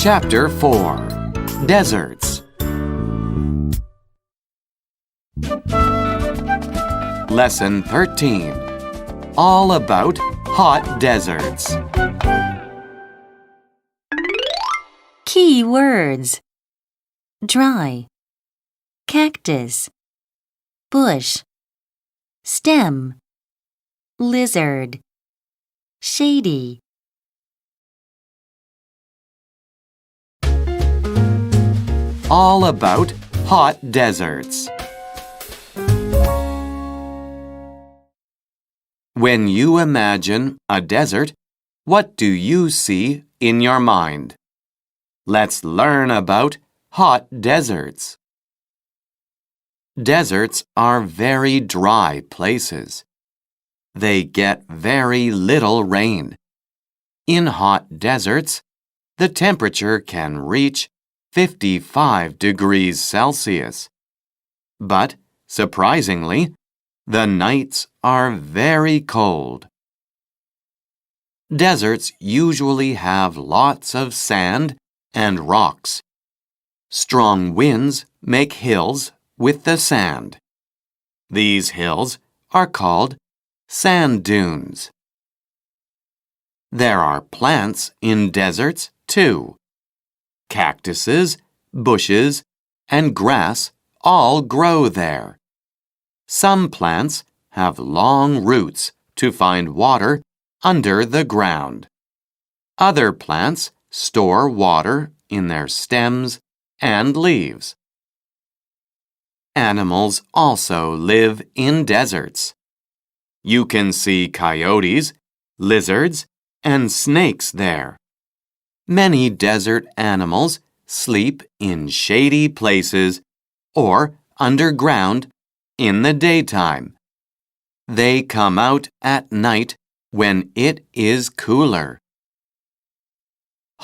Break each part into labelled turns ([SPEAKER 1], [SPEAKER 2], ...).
[SPEAKER 1] Chapter 4 Deserts. Lesson 13 All about hot deserts.
[SPEAKER 2] Key words: dry, cactus, bush, stem, lizard, shady.
[SPEAKER 1] All about hot deserts. When you imagine a desert, what do you see in your mind? Let's learn about hot deserts. Deserts are very dry places. They get very little rain. In hot deserts, the temperature can reach 55 degrees Celsius. But, surprisingly, the nights are very cold. Deserts usually have lots of sand and rocks. Strong winds make hills with the sand. These hills are called sand dunes. There are plants in deserts too. Cactuses, bushes, and grass all grow there. Some plants have long roots to find water under the ground. Other plants store water in their stems and leaves. Animals also live in deserts. You can see coyotes, lizards, and snakes there. Many desert animals sleep in shady places or underground in the daytime. They come out at night when it is cooler.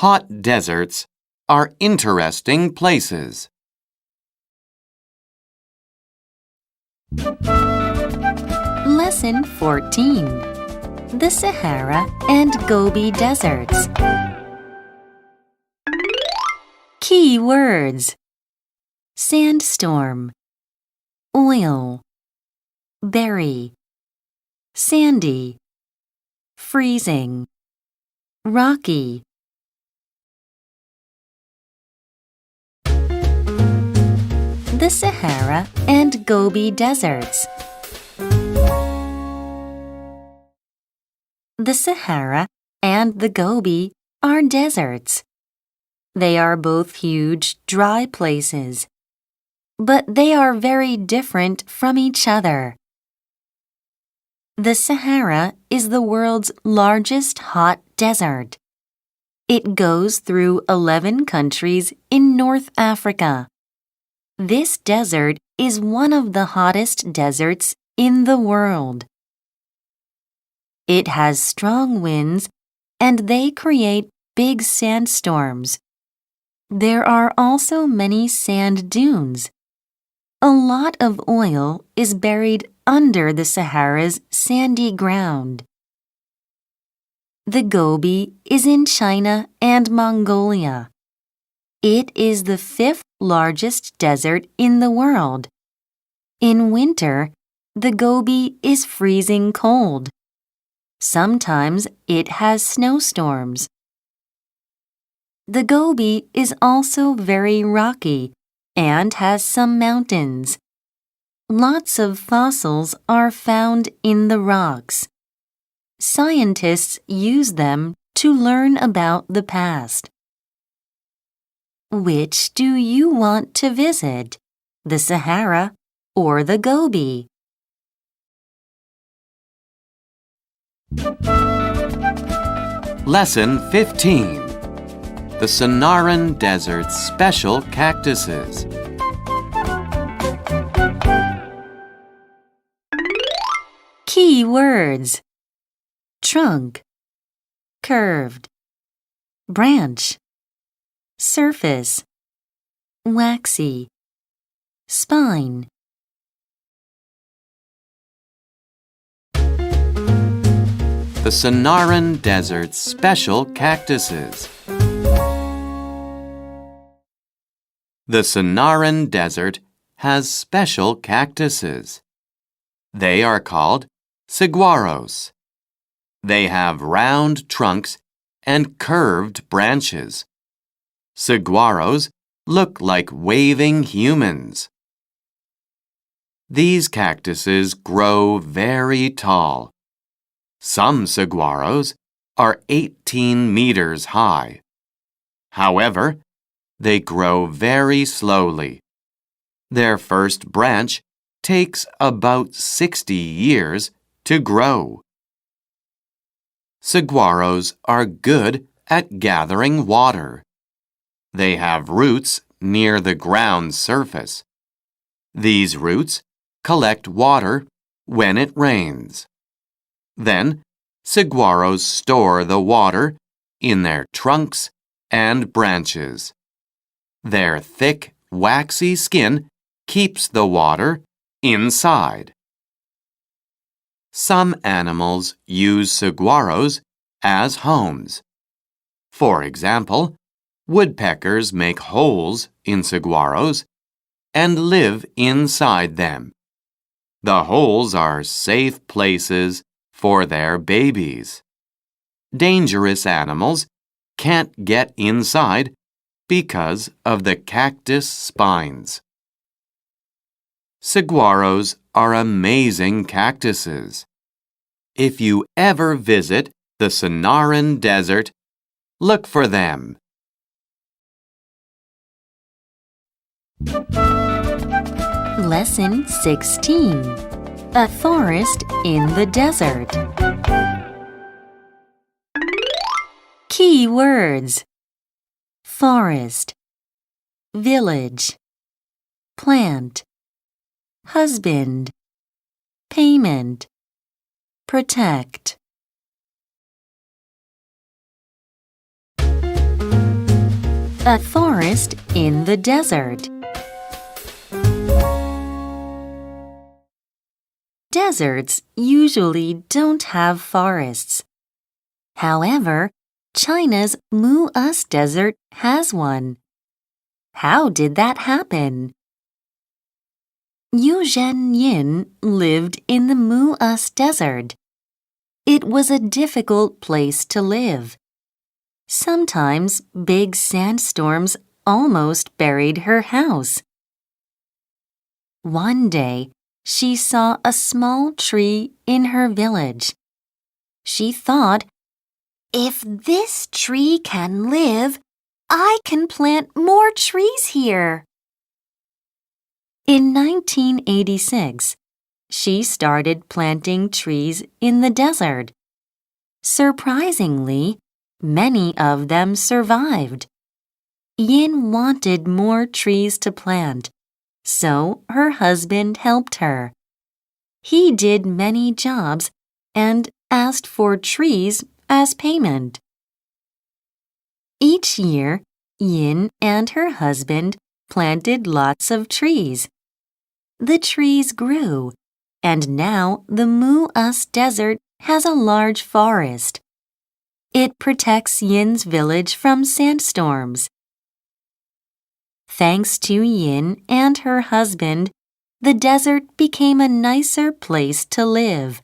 [SPEAKER 1] Hot deserts are interesting places.
[SPEAKER 2] Lesson 14: The Sahara and Gobi Deserts. Key words: sandstorm, oil, berry, sandy, freezing, rocky. The Sahara and Gobi Deserts. The Sahara and the Gobi are deserts. They are both huge, dry places, but they are very different from each other. The Sahara is the world's largest hot desert. It goes through 11 countries in North Africa. This desert is one of the hottest deserts in the world. It has strong winds, and they create big sandstorms. There are also many sand dunes. A lot of oil is buried under the Sahara's sandy ground. The Gobi is in China and Mongolia. It is the 5th largest desert in the world. In winter, the Gobi is freezing cold. Sometimes it has snowstorms. The Gobi is also very rocky and has some mountains. Lots of fossils are found in the rocks. Scientists use them to learn about the past. Which do you want to visit, the Sahara or the Gobi?
[SPEAKER 1] Lesson 15 The Sonoran Desert's Special Cactuses.
[SPEAKER 2] Key words: trunk, curved, branch, surface, waxy, spine. The
[SPEAKER 1] Sonoran Desert's special cactuses. The Sonoran Desert has special cactuses. They are called saguaros. They have round trunks and curved branches. Saguaros look like waving humans. These cactuses grow very tall. Some saguaros are 18 meters high. However, they grow very slowly. Their first branch takes about 60 years to grow. Saguaros are good at gathering water. They have roots near the ground surface. These roots collect water when it rains. Then, saguaros store the water in their trunks and branches. Their thick, waxy skin keeps the water inside. Some animals use saguaros as homes. For example, woodpeckers make holes in saguaros and live inside them. The holes are safe places for their babies. Dangerous animals can't get inside because of the cactus spines. Saguaros are amazing cactuses. If you ever visit the Sonoran Desert, look for them.
[SPEAKER 2] Lesson 16. A forest in the desert. Key words: forest, village, plant, husband, payment, protect. A forest in the desert. Deserts usually don't have forests. However, China's Mu'us Desert has one. How did that happen? Yu Zhenyin lived in the Mu'us Desert. It was a difficult place to live. Sometimes big sandstorms almost buried her house. One day, she saw a small tree in her village. She thought, "If this tree can live, I can plant more trees here." In 1986, she started planting trees in the desert. Surprisingly, many of them survived. Yin wanted more trees to plant, so her husband helped her. He did many jobs and asked for trees as payment. Each year, Yin and her husband planted lots of trees. The trees grew, and now the Mu'us Desert has a large forest. It protects Yin's village from sandstorms. Thanks to Yin and her husband, the desert became a nicer place to live.